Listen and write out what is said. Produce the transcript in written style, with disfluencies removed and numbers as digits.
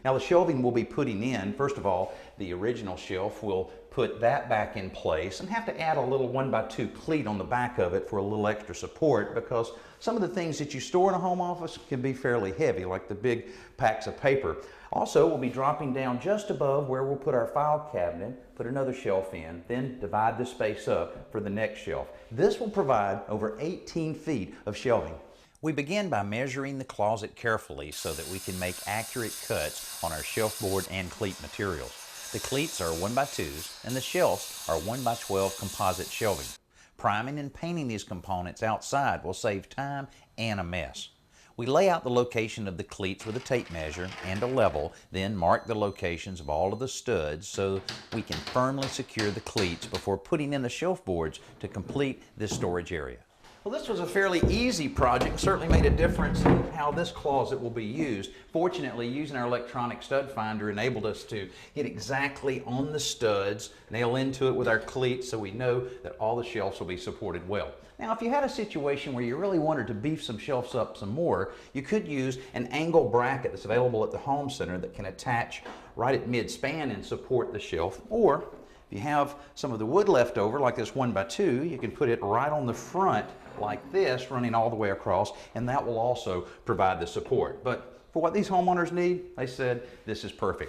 Now the shelving we'll be putting in, first of all, the original shelf, we'll put that back in place and have to add a little 1x2 cleat on the back of it for a little extra support, because some of the things that you store in a home office can be fairly heavy, like the big packs of paper. Also, we'll be dropping down just above where we'll put our file cabinet, put another shelf in, then divide the space up for the next shelf. This will provide over 18 feet of shelving. We begin by measuring the closet carefully so that we can make accurate cuts on our shelf board and cleat materials. The cleats are 1x2s and the shelves are 1x12 composite shelving. Priming and painting these components outside will save time and a mess. We lay out the location of the cleats with a tape measure and a level, then mark the locations of all of the studs so we can firmly secure the cleats before putting in the shelf boards to complete this storage area. Well, this was a fairly easy project. Certainly made a difference in how this closet will be used. Fortunately, using our electronic stud finder enabled us to hit exactly on the studs, nail into it with our cleats so we know that all the shelves will be supported well. Now, if you had a situation where you really wanted to beef some shelves up some more, you could use an angle bracket that's available at the home center that can attach right at mid-span and support the shelf. Or if you have some of the wood left over, like this 1x2, you can put it right on the front like this, running all the way across, and that will also provide the support. But for what these homeowners need, they said this is perfect.